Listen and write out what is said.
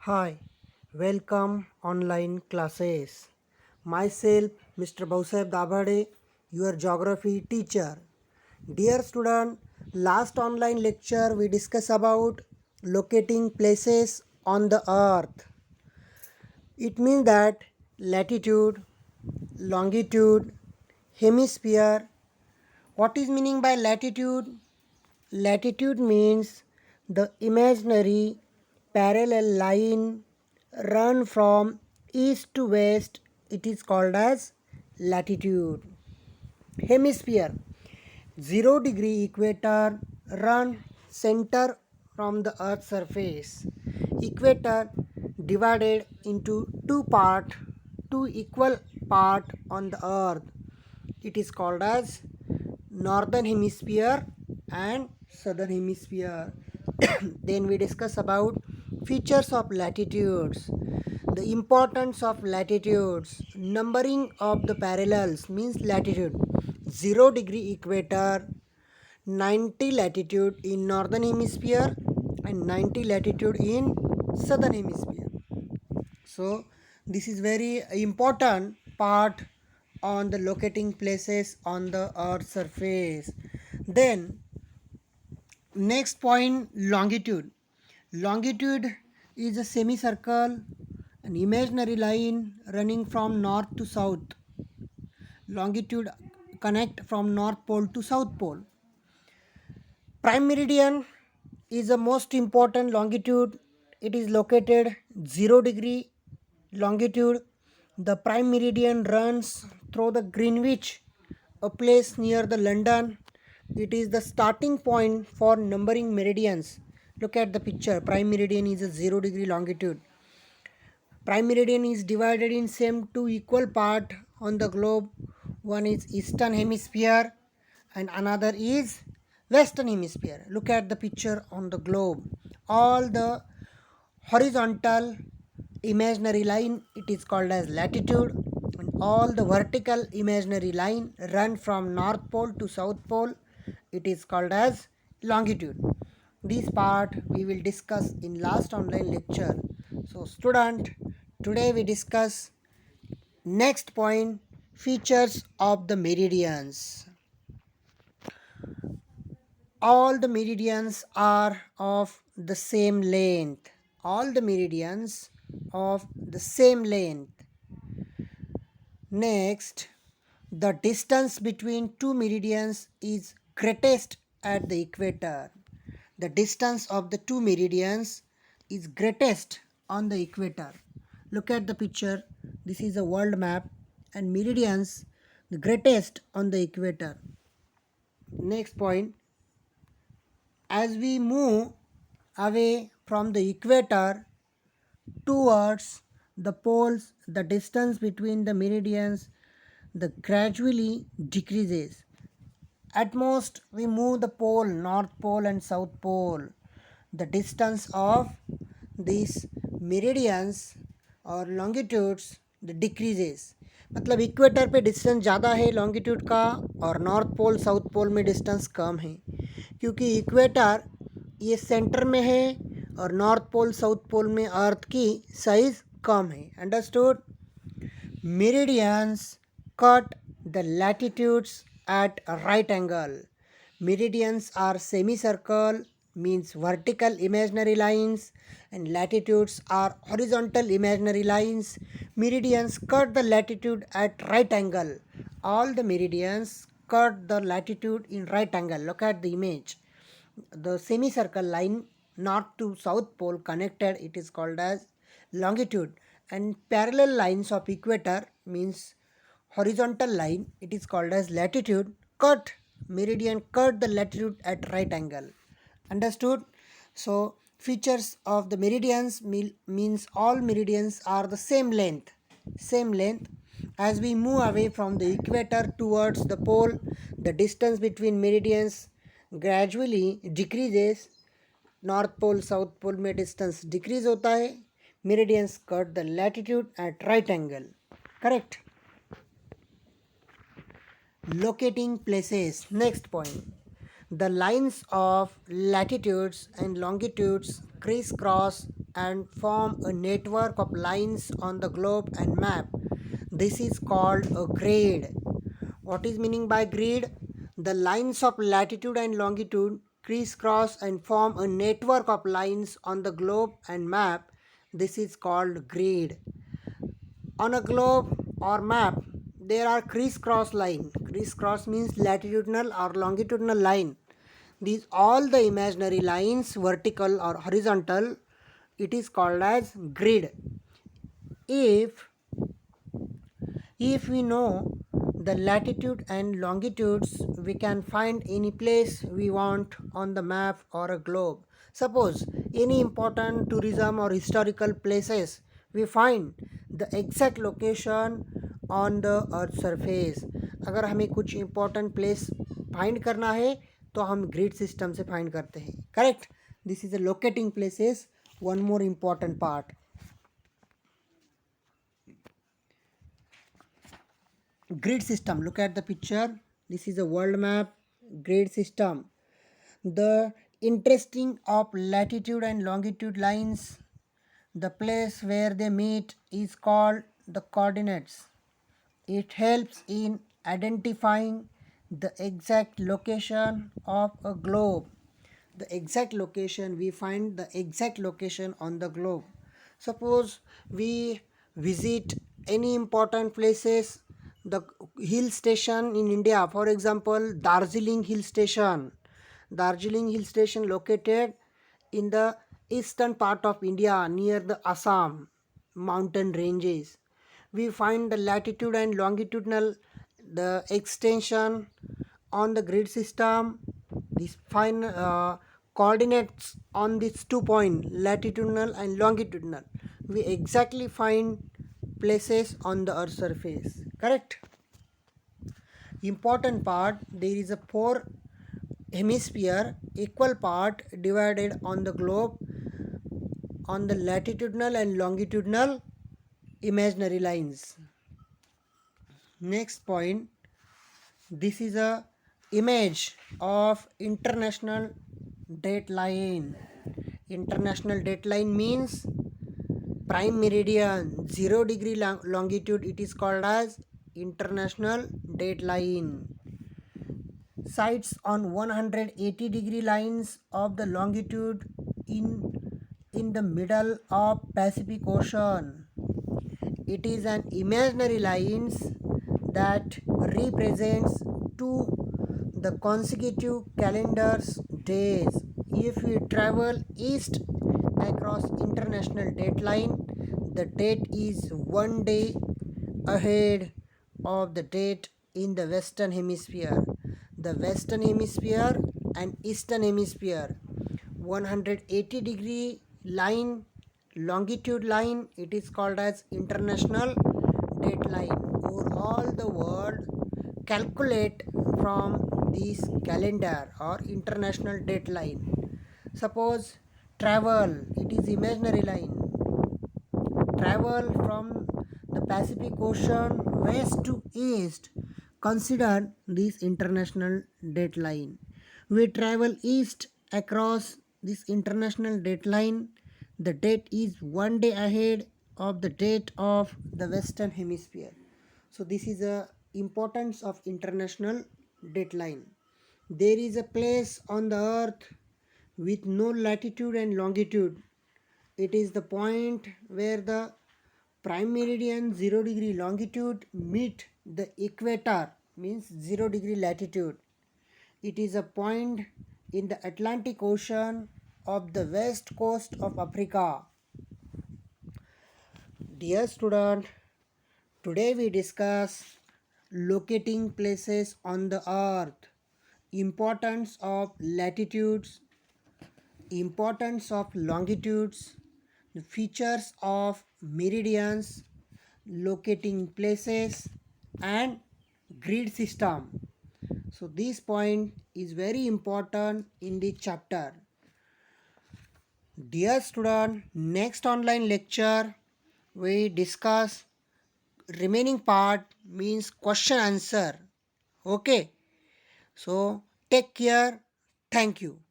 Hi, welcome online classes. Myself, Mr. Bausab Dabhade, your geography teacher. Dear student, last online lecture we discussed about locating places on the earth. It means that latitude, longitude, hemisphere. What is meaning by latitude? Latitude means the imaginary parallel line run from east to west. It is called as latitude. Hemisphere 0 degree equator run center from the earth's surface. Equator divided into two equal part on the earth. It is called as northern hemisphere and southern hemisphere. Then we discuss about features of latitudes, the importance of latitudes, numbering of the parallels means latitude 0 degree equator, 90 latitude in northern hemisphere and 90 latitude in southern hemisphere. So this is very important part on the locating places on the earth's surface. Then next point, longitude. Longitude is a semicircle, an imaginary line running from north to south. Longitude connect from north pole to south pole. Prime meridian is the most important longitude. It is located 0 degree longitude. The prime meridian runs through the Greenwich, a place near the London. It is the starting point for numbering meridians. Look at the picture. Prime meridian is a 0 degree longitude. Prime meridian is divided in same two equal part on the globe. One is eastern hemisphere and another is western hemisphere. Look at the picture on the globe. All the horizontal imaginary line, it is called as latitude, and all the vertical imaginary line run from north pole to south pole. It is called as longitude. This part we will discuss in last online lecture. So student, today we discuss next point, features of the meridians. All the meridians are of the same length. All the meridians of the same length. Next, the distance between two meridians is greatest at the equator. The distance of the two meridians is greatest on the equator. Look at the picture. This is a world map and meridians the greatest on the equator. Next point, as we move away from the equator towards the poles, the distance between the meridians the gradually decreases. At most, we move the pole, north pole and south pole. The distance of these meridians और longitudes the decreases. मतलब equator पे distance ज़्यादा है longitude का और north pole south pole में distance कम है, क्योंकि इक्वेटर ये सेंटर में है और नॉर्थ पोल साउथ पोल में अर्थ की साइज कम है. Understood. Meridians cut the latitudes at a right angle. Meridians are semicircle, means vertical imaginary lines, and latitudes are horizontal imaginary lines. Meridians cut the latitude at right angle. All the meridians cut the latitude in right angle. Look at the image. The semicircle line north to south pole connected, it is called as longitude, and parallel lines of equator means horizontal line, it is called as latitude. Cut meridian cut the latitude at right angle. Understood. So features of the meridians means all meridians are the same length. As we move away from the equator towards the pole, the distance between meridians gradually decreases. North pole south pole में distance decrease होता है. Meridians cut the latitude at right angle. Correct. Locating places. Next point, The lines of latitudes and longitudes crisscross and form a network of lines on the globe and map. This is called a grid. What is meaning by grid? The lines of latitude and longitude crisscross and form a network of lines on the globe and map. This is called grid. On a globe or map, there are crisscross line. Crisscross means latitudinal or longitudinal line. These all the imaginary lines, vertical or horizontal, it is called as grid. If we know the latitude and longitudes, we can find any place we want on the map or a globe. Suppose any important tourism or historical places, we find the exact location on the earth surface. अगर हमें कुछ important place find करना है तो हम grid system से find करते हैं. Correct? This is a locating places. One more important part. Grid system. Look at the picture. This is a world map. Grid system. The interesting of latitude and longitude lines, the place where they meet is called the coordinates. It helps in identifying the exact location of a globe. The exact location, we find the exact location on the globe. Suppose we visit any important places, the hill station in India, for example, Darjeeling Hill Station. Darjeeling Hill Station located in the eastern part of India near the Assam mountain ranges. We find the latitude and longitudinal, the extension on the grid system. This find coordinates on these 2 points, latitudinal and longitudinal. We exactly find places on the earth surface. Correct? Important part, there is a 4 hemisphere, equal part divided on the globe on the latitudinal and longitudinal imaginary lines. Next point, this is a image of international date line. International date line means prime meridian, 0 degree longitude, it is called as international date line. Sites on 180 degree lines of the longitude in the middle of Pacific Ocean. It is an imaginary lines that represents two the consecutive calendars days. If we travel east across international date line, the date is 1 day ahead of the date in the western hemisphere. The western hemisphere and eastern hemisphere, 180 degree line, longitude line, it is called as international date line. Over all the world, calculate from this calendar or international date line. Suppose travel, it is imaginary line. Travel from the Pacific Ocean west to east, consider this international date line. We travel east across this international date line. The date is 1 day ahead of the date of the western hemisphere. So this is the importance of international date line. There is a place on the earth with no latitude and longitude. It is the point where the prime meridian 0 degree longitude meet the equator, means 0 degree latitude. It is a point in the Atlantic Ocean of the west coast of Africa. Dear student, today we discuss locating places on the earth, importance of latitudes, importance of longitudes, the features of meridians, locating places and grid system. So this point is very important in the chapter. Dear student, next online lecture we discuss remaining part, means question answer. Okay, so take care. Thank you.